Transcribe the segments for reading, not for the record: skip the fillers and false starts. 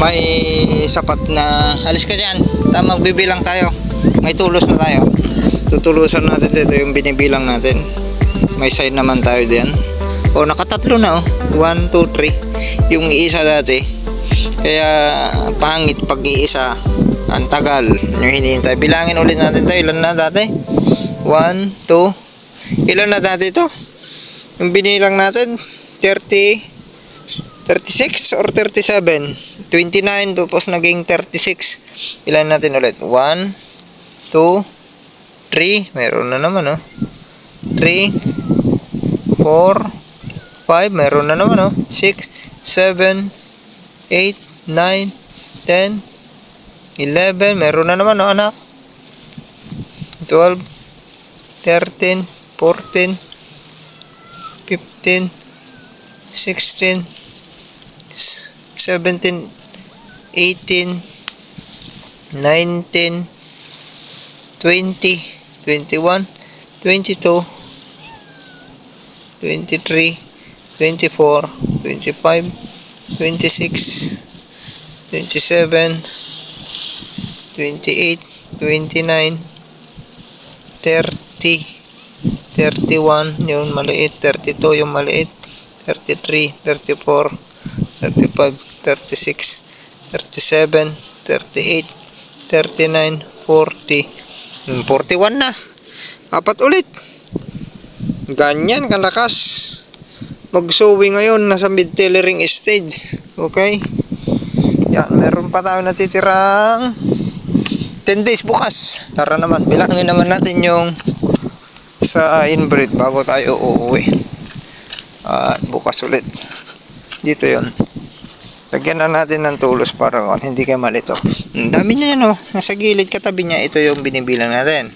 may sapat na, alis ka dyan, magbibilang tayo, may tulos na tayo, tutulusan natin dito yung binibilang natin, may sign naman tayo diyan. O nakatatlo na 1, 2, 3 yung iisa dati, kaya pangit pag iisa, ang tagal yung hinihintay. Bilangin ulit natin to, ilan na dati, 1, 2, ilan na dati to yung binilang natin, 36 or 37, 29 tapos naging 36. Ilan natin ulit? 1, 2, 3. Meron na naman 3, 4, 5. Meron na naman 6, 7, 8, 9, 10, 11. Meron na naman anak. 12, 13, 14, 15, 16, 17, 18, 19, 20, 21, 22, 23, 24, 25, 26, 27, 28, 29, 30, 31 yung maliit, 32 yung maliit, 33, 34, 35, 36, 37, 38, 39, 40, 41 na. Apat ulit. Ganyan kalakas mag-sowing ngayon, nasa mid-tillering stage. Okay? Yan, meron pa tayo natitirang 10 days bukas. Tara naman, bilangin naman natin yung sa inbreed bago tayo uuwi. Bukas ulit. Dito yon. Lagyan na natin ng tulos para hindi kayo malito. Ang dami niya yan nasa gilid katabi niya. Ito yung binibilang natin.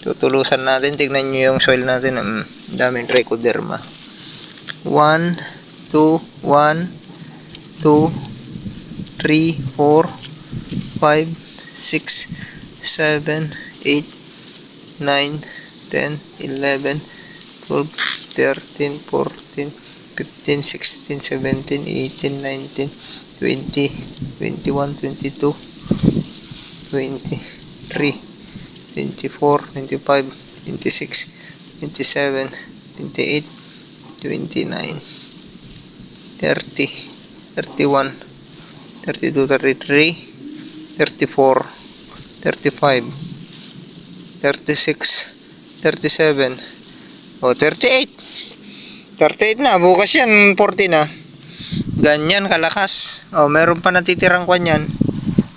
Tutulusan natin. Tignan nyo yung soil natin. Ang daming trichoderma. 1, 2, 1, 2, 3, 4, 5, 6, 7, 8, 9, 10, 11, 12, 13, 14, 15, 16, 17, 18, 19, 20, 21, 22, 23, 24, 25, 26, 27, 28, 29, 30, 31, 32, 33, 34, 35, 36, 37, 38. 38 na, bukas yan 40 na. Ganyan kalakas. Meron pa natitirang kwan yan,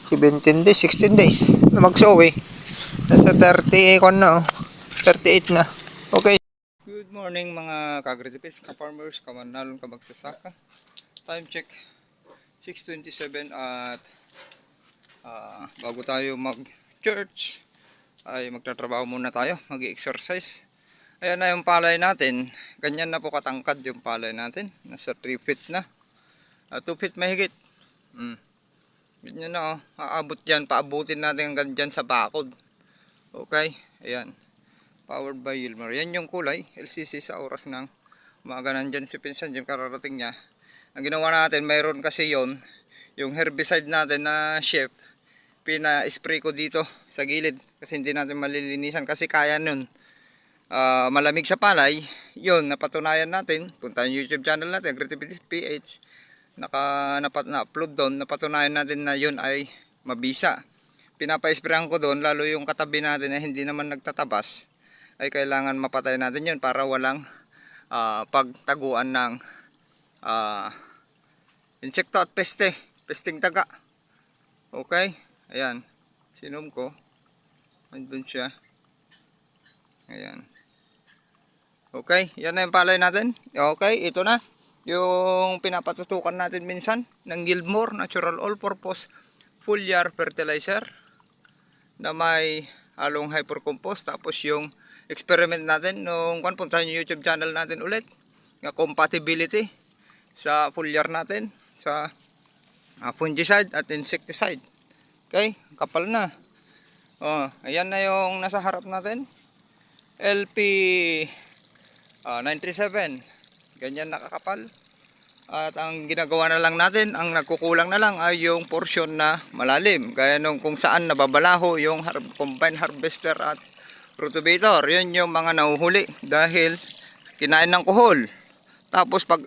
17 days, 16 days na mag-sow nasa 30 kwan na 38 na. Okay. Good morning mga ka-agritipits, ka-farmers, kamanalong, kamagsasaka. Time check 6:27 at bago tayo mag-church ay magtatrabaho muna tayo, mag-exercise. Ayan na yung palay natin. Ganyan na po katangkad yung palay natin. Nasa 3 feet na. 2 feet mahigit. Ganyan na aabot yan. Paabutin natin hanggang dyan sa bakod. Okay. Ayan. Powered by Yilmar. Yan yung kulay. LCC sa oras ng umaga. Nandyan si Pinsan. Yung kararating niya. Ang ginawa natin, mayroon kasi yon yung herbicide natin na chef. Pina-spray ko dito sa gilid. Kasi hindi natin malilinisan. Kasi kaya nun. Malamig sa palay, yun napatunayan natin. Punta yung YouTube channel natin, Agritipits PH, na-upload doon. Napatunayan natin na yun ay mabisa. Pinapa-sprayan ko doon, lalo yung katabi natin na hindi naman nagtatabas, ay kailangan mapatay natin yun para walang pagtaguan ng insekto at pesting taga. Okay, ayan, sinom ko, andun siya. Ayan. Okay, yan na yung palay natin. Okay, ito na yung pinapatutukan natin minsan ng Gilmore Natural All-Purpose Foliar Fertilizer na may halong hypercompost. Tapos yung experiment natin nung punta yung YouTube channel natin ulit, nga compatibility sa foliar natin sa fungicide at insecticide. Okay, kapal na. Ayan na yung nasa harap natin. LP 937, ganyan nakakapal. At ang ginagawa na lang natin, ang nagkukulang na lang ay yung portion na malalim. Kaya nung kung saan nababalaho yung combine harvester at rotavator. Yun yung mga nahuhuli dahil kinain ng kuhol. Tapos pag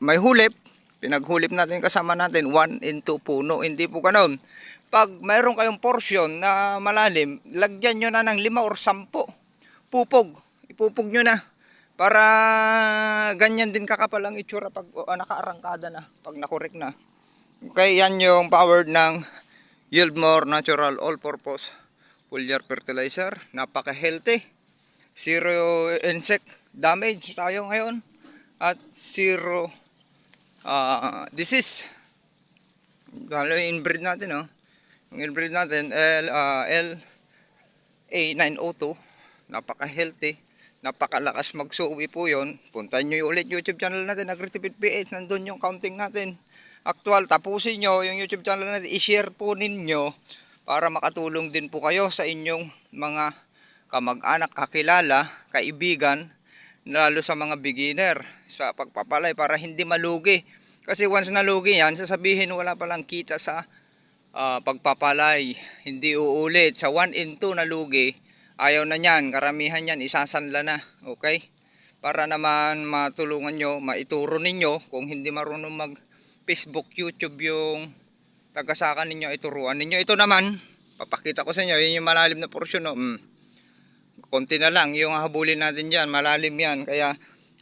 may hulip, pinaghulip natin kasama natin 1 into puno. Hindi po ganoon. Pag mayroon kayong portion na malalim, lagyan nyo na ng 5 or 10 pupog. Ipupog nyo na. Para ganyan din kakapal ang itsura pag nakaarangkada na, pag nakorek na. Okay, yan yung powered ng Yieldmore Natural All-Purpose Foliar Fertilizer. Napaka-healthy. Zero insect damage tayo ngayon. At zero disease. Lalo yung inbreed natin, oh. Yung inbreed natin, LA902. Napaka-healthy. Napakalakas magsuwi po yun. Puntahan nyo ulit YouTube channel natin, Agritipid PH. Nandun yung counting natin. Actual, tapusin nyo yung YouTube channel natin. I-share po ninyo para makatulong din po kayo sa inyong mga kamag-anak, kakilala, kaibigan, lalo sa mga beginner sa pagpapalay para hindi malugi. Kasi once nalugi yan, sasabihin wala palang kita sa pagpapalay. Hindi uulit. Sa 1 in 2 nalugi, ayaw na niyan, karamihan yan, isasanla na, okay? Para naman matulungan nyo, maituro ninyo, kung hindi marunong mag Facebook, YouTube yung tagasakan ninyo, ituruan ninyo. Ito naman, papakita ko sa inyo, yun yung malalim na portion, no? Konti na lang, yung habulin natin dyan, malalim yan. Kaya,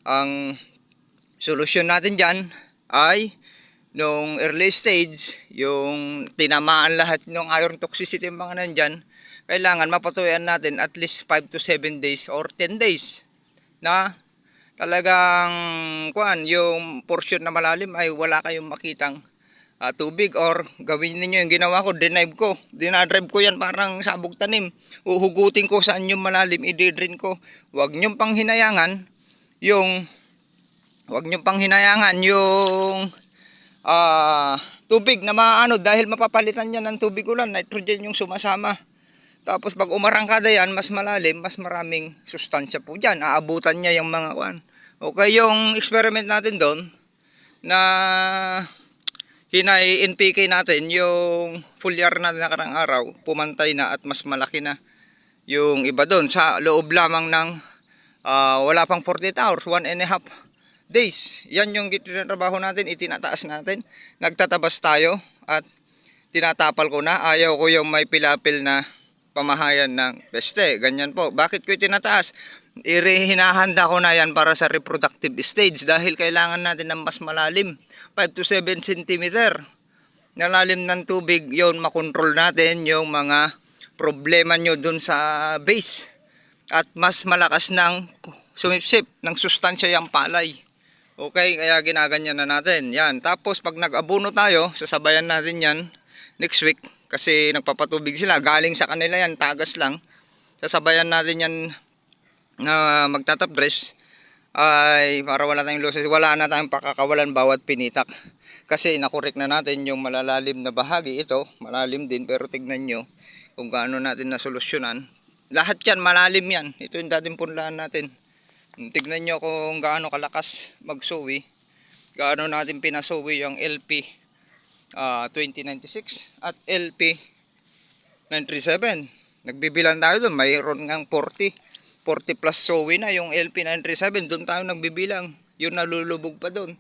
ang solusyon natin dyan ay, nung early stage, yung tinamaan lahat ng iron toxicity yung mga nandyan, kailangan mapatuyan natin at least 5 to 7 days or 10 days na talagang yung portion na malalim ay wala kayong makitang tubig, or gawin niyo yung ginawa ko, dinadrive ko yan parang sabog tanim. Uhugutin ko saan yung malalim, i-drain ko. Huwag nyo pang hinayangan yung tubig na maano, dahil mapapalitan yan ng tubig ulan, nitrogen yung sumasama. Tapos pag umarangkada yan, mas malalim, mas maraming sustansya po dyan. Aabutan niya yung mga kwan. Okay, yung experiment natin doon, na hinay-NPK natin, yung foliar natin nakarang araw, pumantay na at mas malaki na yung iba doon. Sa loob lamang ng wala pang 48 hours, 1.5 days. Yan yung trabaho natin, itinataas natin. Nagtatabas tayo at tinatapal ko na. Ayaw ko yung may pilapil na pamahayan ng peste. Ganyan po. Bakit ko itinataas? Hinahanda ko na yan para sa reproductive stage dahil kailangan natin ng mas malalim, 5 to 7 cm na lalim ng tubig. Yon, makontrol natin yung mga problema nyo dun sa base at mas malakas ng sumipsip ng sustansya yung palay. Okay, kaya ginaganyan na natin yan. Tapos pag nag-abono tayo, sasabayan natin yan next week. Kasi nagpapatubig sila, galing sa kanila yan, tagas lang. Sasabayan natin yan na magtatap dress ay para wala tayong losses, wala na tayong pakakawalan bawat pinitak. Kasi nakorek na natin yung malalalim na bahagi. Ito, malalim din, pero tignan nyo kung gaano natin nasolusyonan. Lahat yan, malalim yan. Ito yung dating punlaan natin. Tignan nyo kung gaano kalakas magsuwi. Gaano natin pinasuwi yung LP 2096 at LP 937. Nagbibilang tayo doon, mayroon ngang 40 plus suwi na yung LP 937. Doon tayo nagbibilang, yung nalulubog pa doon.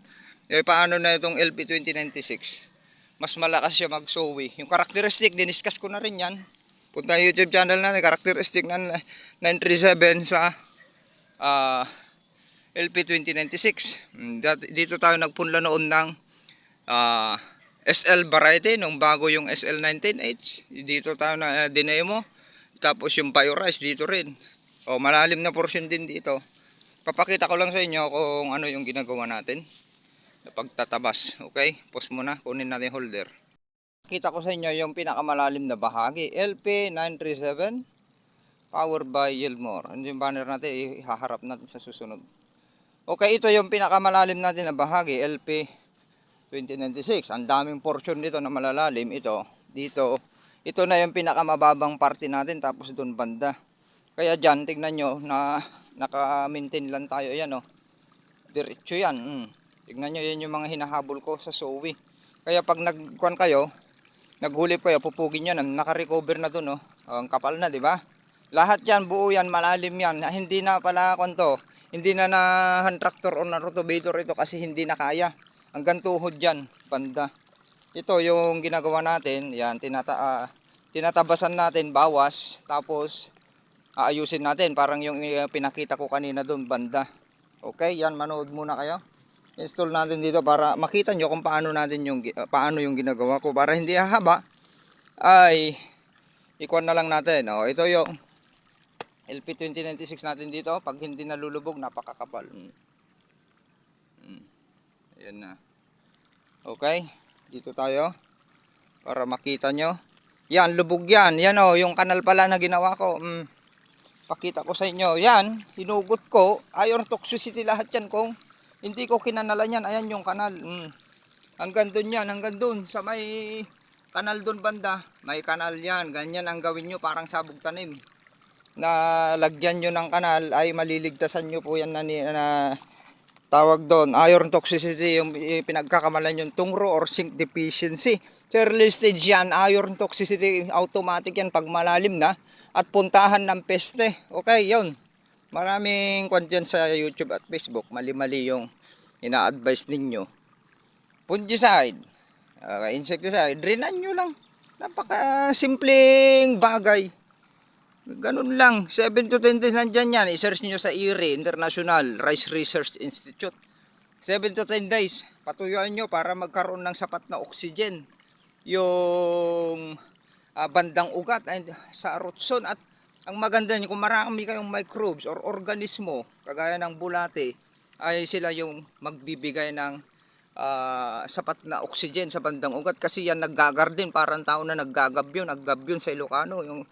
Paano na itong LP 2096? Mas malakas siya magsuwi. Yung characteristic, diniscuss ko na rin yan. Punta YouTube channel natin, characteristic ng 937 sa LP 2096. Dito tayo nagpunla noon ng SL variety, nung bago yung SL19H. Dito tayo na dinemo. Tapos yung Biorice dito rin. Malalim na portion din dito. Papakita ko lang sa inyo kung ano yung ginagawa natin na pagtatabas. Okay, pause muna, kunin natin yung holder. Kita ko sa inyo yung pinakamalalim na bahagi, LP937 powered by Yieldmore. Ano yung banner natin, ihaharap natin sa susunod. Okay, ito yung pinakamalalim natin na bahagi, LP 2096. Ang daming portion dito na malalalim. Ito na yung pinakamababang parte natin, tapos doon banda. Kaya dyan, tignan nyo na naka-maintain lang tayo. Yan, diretso yan. Tignan nyo, yan yung mga hinahabol ko sa Zoe. Kaya pag nagkuhan kayo, naghuli kayo, pupugin nyo na, naka-recover na dun, oh. Ang kapal na, di ba? Lahat yan, buo yan, malalim yan. Hindi na pala kwanto, hindi na hand tractor o na rotovator ito kasi hindi na kaya. Hanggang tuhod yan, banda. Ito yung ginagawa natin, yan, tinatabasan natin, bawas, tapos aayusin natin. Parang yung pinakita ko kanina doon, banda. Okay, yan, manood muna kayo. Install natin dito para makita nyo kung paano natin paano yung ginagawa ko. Para hindi hahaba, ay ikuan na lang natin. O, ito yung LP2096 natin dito. Pag hindi nalulubog, napakakapal. Ayan na. Okay, dito tayo para makita nyo. Yan, lubog yan. Yan o, yung kanal pala na ginawa ko. Pakita ko sa inyo. Yan, hinugot ko. Iron toxicity lahat yan kung hindi ko kinanalan yan. Ayan yung kanal. Hanggang dun yan, hanggang dun. Sa may kanal dun banda. May kanal yan. Ganyan ang gawin nyo, parang sabog tanim. Na lagyan nyo ng kanal ay maliligtasan nyo po yan na tawag doon, iron toxicity, yung pinagkakamalan yung tungro or zinc deficiency. So early stage yan, iron toxicity, automatic yan pag malalim na at puntahan ng peste. Okay, yun. Maraming content sa YouTube at Facebook, mali-mali yung ina-advise ninyo. Fungicide, insecticide, drinan nyo lang. Napaka simpleng bagay. Ganun lang, 7 to 10 days nandyan yan. I-search nyo sa IRI, International Rice Research Institute. 7 to 10 days, patuyuan nyo para magkaroon ng sapat na oxygen yung bandang ugat sa root zone. At ang maganda nyo, kung marami kayong microbes or organismo, kagaya ng bulate, ay sila yung magbibigay ng sapat na oxygen sa bandang ugat. Kasi yan naggagarden, parang tao na naggagabyon sa Ilocano, yung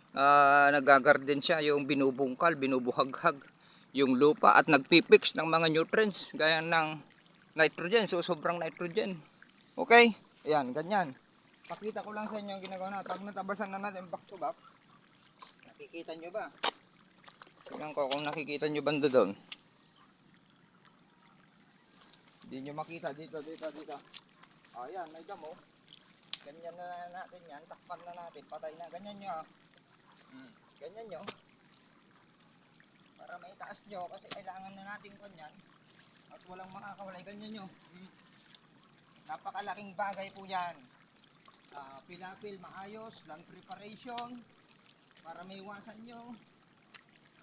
nagagarden siya, yung binubungkal, binubuhaghag yung lupa at nagpipix ng mga nutrients gaya ng nitrogen, so sobrang nitrogen. Okay, ayan, ganyan. Pakita ko lang sa inyo ang ginagawa na. Pag natabasan na natin back to back, nakikita nyo ba? Tingnan ko kung nakikita nyo banda doon. Hindi nyo makita, dito. Ayan, may damo. Ganyan na natin yan, takpan na natin, patay na, ganyan nyo. Ganyan nyo para maitaas nyo kasi kailangan na natin kanyan at walang makakawalay. Ganyan nyo, napakalaking bagay po yan. Pilapil maayos, land preparation para may iwasan nyo,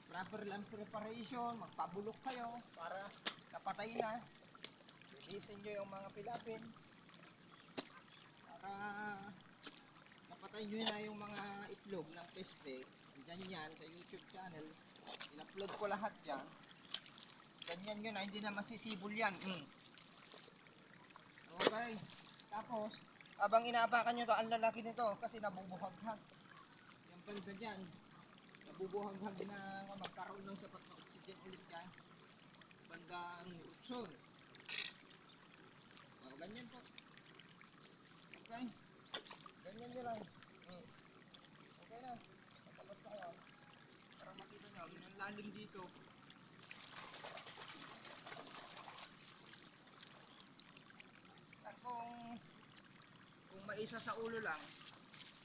proper land preparation, magpabulok kayo para napatay na, linisin nyo yung mga pilapil para napatay nyo na yung mga itlog ng peste. Ganyan sa YouTube channel, in-upload ko lahat yan. Ganyan nyo na, hindi na masisibol yan. Okay, tapos habang inaapakan nyo to, ang lalaki nito kasi nabubuhaghag yung banda dyan, nabubuhaghag na magkaroon ng sapat na oxygen ulit yan bandang rutson. Ganyan po. Okay, ganyan nyo lang. Okay na, tapos na kayo para makita nyo, yung lalim dito. At kung maisa sa ulo lang,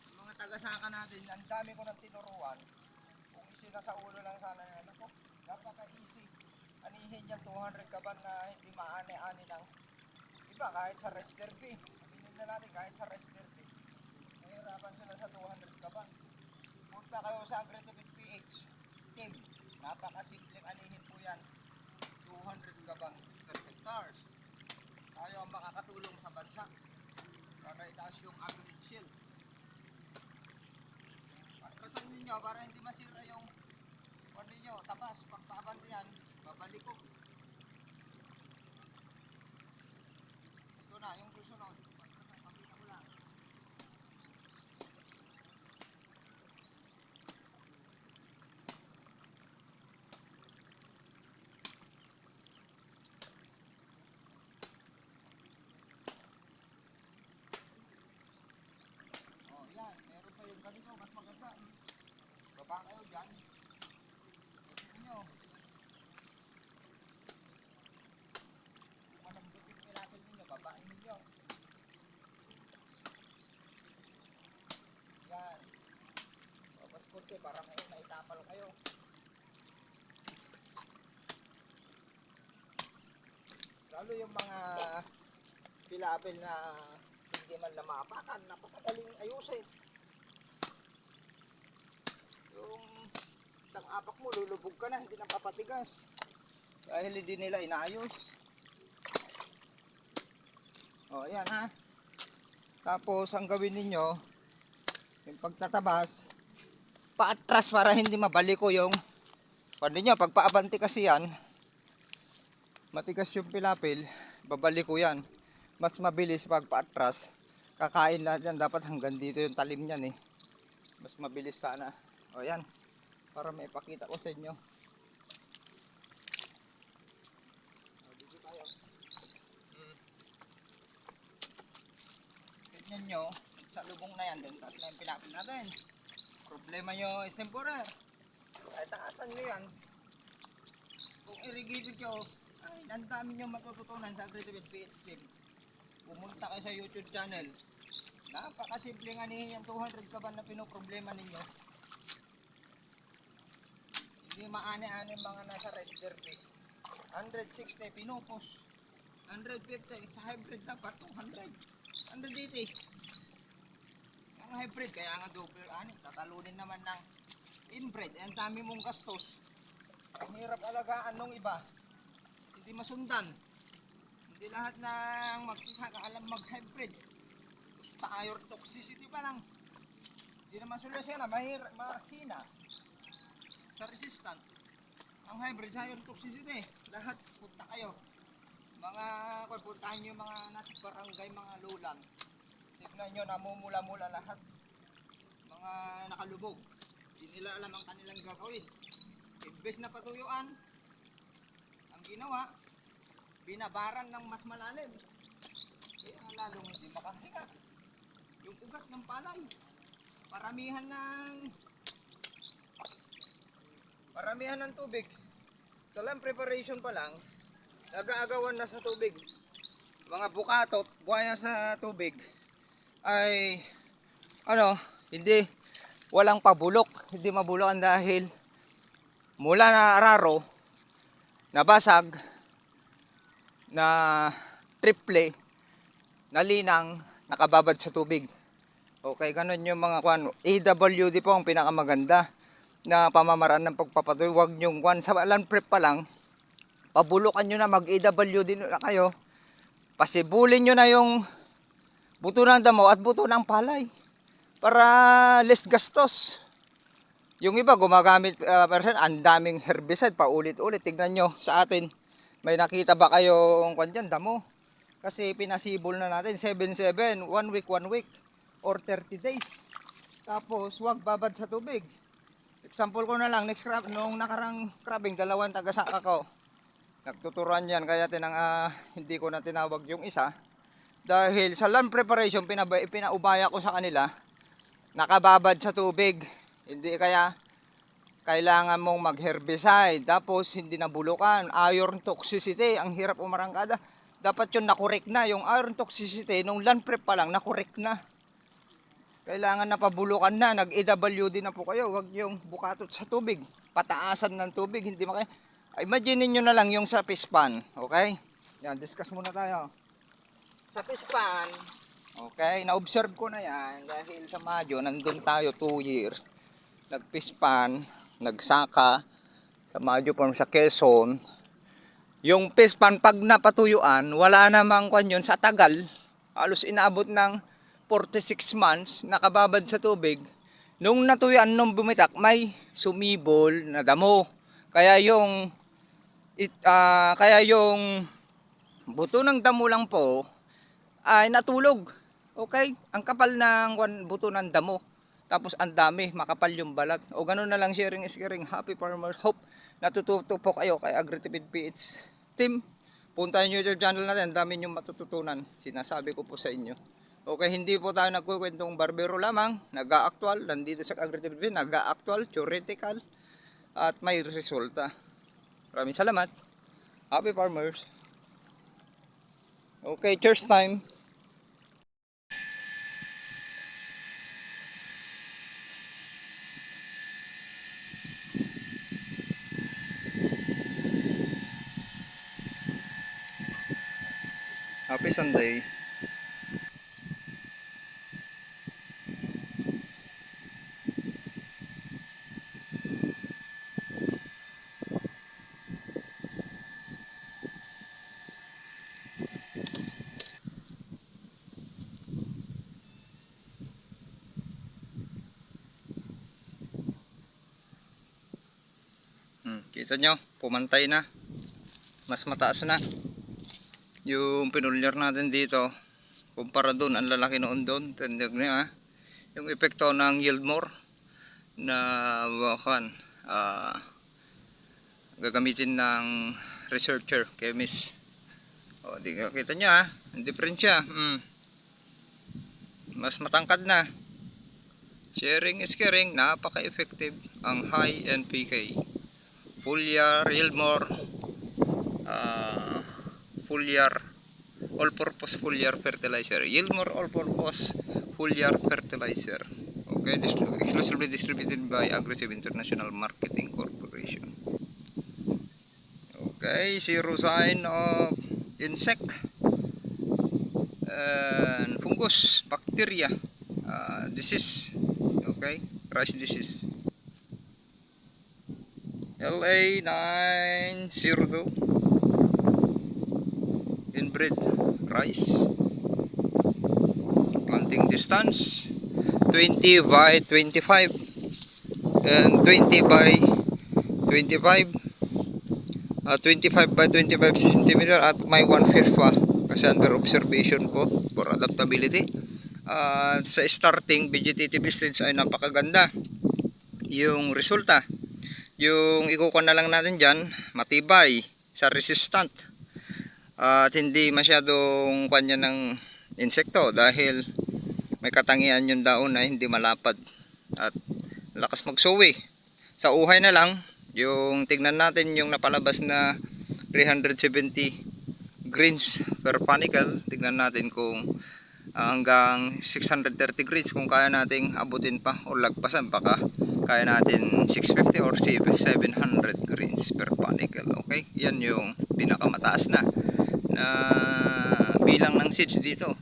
yung mga taga-saka natin, ang dami ko ng tinuruan. Kung isa sa ulo lang sana yan, ako, napaka-easy. Anihin yan 200 kaban na hindi maani-ani ng iba, kahit sa rest derby. Aminin na natin, kahit sa rest derby, mahirapan sila sa 200 kaban. Punta kayo sa Agritipid PH team, napakasimpleng anihin po yan, 200 kabang per hectares. Tayo ang makakatulong sa bansa para itaas yung average yield. Patrasan ninyo para hindi masira yung ano nyo, tabas. Pagpaban yan, babalik ko. Ito na yung susunod. Pakita ko lang. Yan, meron pa yung ganito, mas maganda. Baba kayo dyan. Ito nyo. Malambot para may tapal kayo. Lalo yung mga pilapil na hindi man lang maapakan, napakadaling ayusin. Yung isang apak mo, lulubog ka na, hindi na papatigas. Dahil hindi nila inaayos. O, ayan ha. Tapos, ang gawin ninyo, yung pagtatabas, paatras para hindi mabaliko yung, pwede nyo, pag paabanti kasi yan, matigas yung pilapil, babaliko yan. Mas mabilis pag paatras, kakain lahat yan, dapat hanggang dito yung talim yan eh. Mas mabilis sana. O yan, para may ipakita ko sa inyo. Tignan nyo, sa lubong na yan din, taas na yung pilapil natin. Problema nyo is temporary. Ay taasan nyo yan. Kung irrigated nyo, ay ang dami nyo matututunan sa Agritipid PH team. Pumunta kayo sa YouTube channel. Napakasimple nga niya yung 200 kaban na pinoproblema ninyo. Hindi maani-ani mga nasa rice derby. 160 pinupos. 150 sa hybrid dapat 200. 180. Ang hybrid kaya nga double ani, tatalunin naman ng inbred. Ang dami mong gastos. Ang hirap alagaan nung iba. Hindi masundan. Hindi lahat ng magsasaka alam mag-hybrid. Tire toxicity pa lang. Hindi naman solusyon na mahina sa resistant. Ang hybrid tire toxicity. Lahat punta kayo. Mga puntahan nyo mga nasa barangay, mga lulan. Tignan nyo, namumula-mula lahat. Mga nakalubog. Hindi nila alam ang kanilang gagawin. Imbes na patuyuan, ang ginawa, binabaran ng mas malalim. Kaya lalong hindi makahinga. Yung ugat ng palay. Paramihan ng tubig. Sa land preparation pa lang, nag-aagawan na sa tubig. Mga bukatot, buhaya sa tubig ay hindi walang pabulok, hindi mabulokan dahil mula na araro, nabasag, na triple, nalinang, nakababad sa tubig. Okay, ganun yung mga AWD po ang pinakamaganda na pamamaraan ng pagpapatuloy. Huwag nyo sa land prep pa lang, pabulukan nyo na, mag-AWD na kayo, pasibulin nyo na yung buto ng damo at buto ng palay para less gastos. Yung iba gumagamit ang daming herbicide paulit-ulit. Tignan nyo sa atin, may nakita ba kayong damo? Kasi pinasibol na natin 7-7, 1 week or 30 days. Tapos wag babad sa tubig. Example ko na lang, next crop, nung nakarang crabbing, dalawang taga-saka ko, nagtuturuan yan, kaya hindi ko na tinawag yung isa. Dahil sa land preparation, pinaubaya ko sa kanila, nakababad sa tubig. Hindi kaya kailangan mong mag-herbicide, tapos hindi nabulukan. Iron toxicity, ang hirap umarangkada. Dapat yun nakorek na, yung iron toxicity, nung land prep pa lang, nakorek na. Kailangan na pabulukan na, nag-AWD na po kayo, wag yung bukatot sa tubig. Pataasan ng tubig, hindi makaya. Imagine niyo na lang yung sa fish pan, okay? Yan, discuss muna tayo. Sa fish pan, okay, na-observe ko na yan dahil sa Madyo, nandun tayo 2 years. Nag-fish pan, nagsaka, sa Madyo pa sa Quezon. Yung fish pan, pag napatuyuan, wala namang yun sa tagal. Halos inaabot ng 46 months, nakababad sa tubig. Nung natuyuan, nung bumitak, may sumibol na damo. Kaya yung buto ng damo lang po ay natulog. Okay? Ang kapal ng buto ng damo. Tapos ang dami, makapal yung balat. O ganun na lang, sharing is caring. Happy farmers. Hope natututo po kayo kay Agritipid PH team. Puntahan nyo yung channel natin, ang dami nyo matututunan. Sinasabi ko po sa inyo. Okay, hindi po tayo nagkukwentong barbero lamang. Nag-a-actual, nandito sa Agritipid PH, nag-a-actual, theoretical, at may resulta. Maraming salamat. Happy farmers. Okay, cheers time. Happy Sunday. Kita nyo, pumantay na. Mas mataas na. Yung pinulyar natin dito, kumpara doon, ang lalaki noon doon. Tindig niya, yung epekto ng yield more na gagamitin ng researcher, chemist. O, di ka kita nyo ang diferensya. Mas matangkad na. Sharing is caring, napaka-effective ang high NPK. Foliar, Yieldmore, foliar, all-purpose foliar fertilizer. Yieldmore all-purpose foliar fertilizer. Okay, exclusively distributed by Aggressive International Marketing Corporation. Okay, zero sign of insect and fungus, bacteria, disease. Okay, rice disease. LA 902 inbred rice. Planting distance 20 by 25 and 20 by 25, 25 by 25 cm at may 1/5 pa kasi under observation po for adaptability. Sa starting vegetative stage ay napakaganda yung resulta. Yung ikukuha na lang natin dyan, matibay, sa resistant, at hindi masyadong kanya ng insekto dahil may katangian yung daon na hindi malapad at lakas magsuwi. Sa uhay na lang, yung tignan natin yung napalabas na 370 grains per panicle, tignan natin kung hanggang 630 grains kung kaya nating abutin pa o lagpasan, baka kaya natin 650 or 700 grains per panicle. Okay, yan yung pinakamataas na bilang ng seeds dito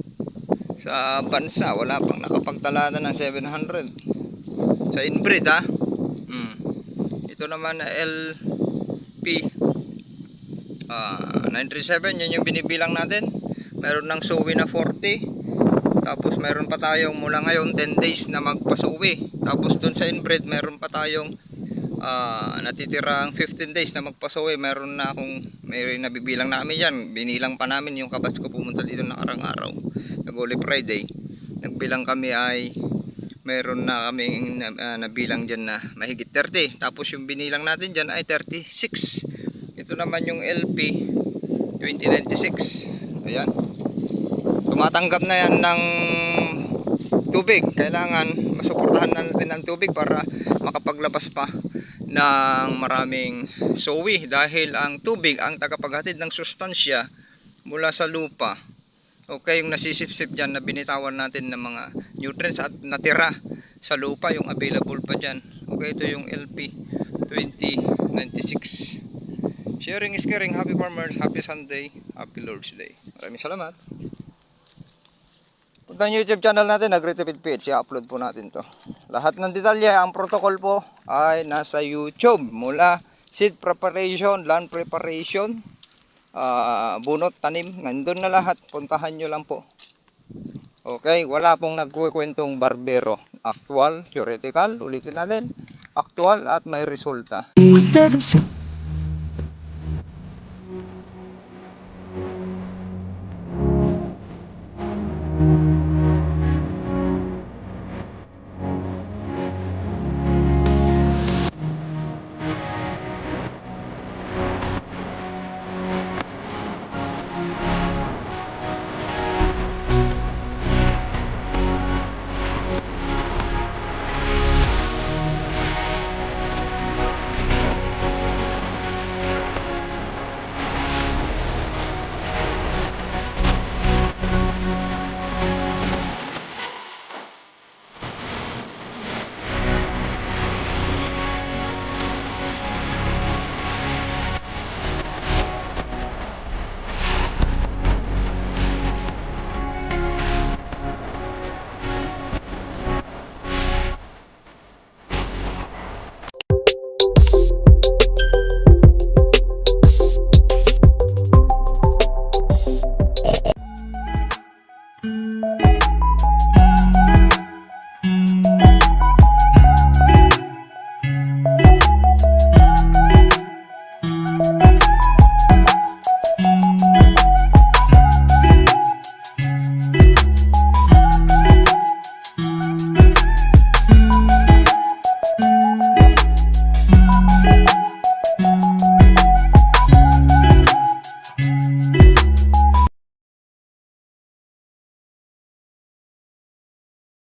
sa bansa. Wala pang nakapagtalata ng 700 sa inbreed Ito naman na LP 937, yun yung binibilang natin. Meron ng suwi na 40. Tapos meron pa tayong mula ngayon 10 days na magpasuwi. Tapos dun sa inbred meron pa tayong natitirang 15 days na magpasuwi. Meron na akong may nabibilang namin yan. Binilang pa namin yung kabats ko pumunta dito nakarang araw. Nag-Holy Friday. Nagbilang kami ay meron na kaming nabilang dyan na mahigit 30. Tapos yung binilang natin dyan ay 36. Ito naman yung LP 2096. Ayan. Tumatanggap na yan ng tubig. Kailangan masuportahan natin ng tubig para makapaglabas pa ng maraming sowi. Dahil ang tubig ang tagapaghatid ng sustansya mula sa lupa. Okay, yung nasisipsip dyan na binitawan natin ng mga nutrients at natira sa lupa, yung available pa dyan. Okay, ito yung LP 2096. Sharing is caring. Happy farmers, happy Sunday, happy Lord's Day. Maraming salamat. Punta yung YouTube channel natin, Agritipid PH, i-upload po natin to. Lahat ng detalye, ang protocol po ay nasa YouTube. Mula seed preparation, land preparation, bunot, tanim, nandun na lahat. Puntahan nyo lang po. Okay, wala pong nagkukwentong barbero. Actual, theoretical, ulitin natin. Actual at may resulta.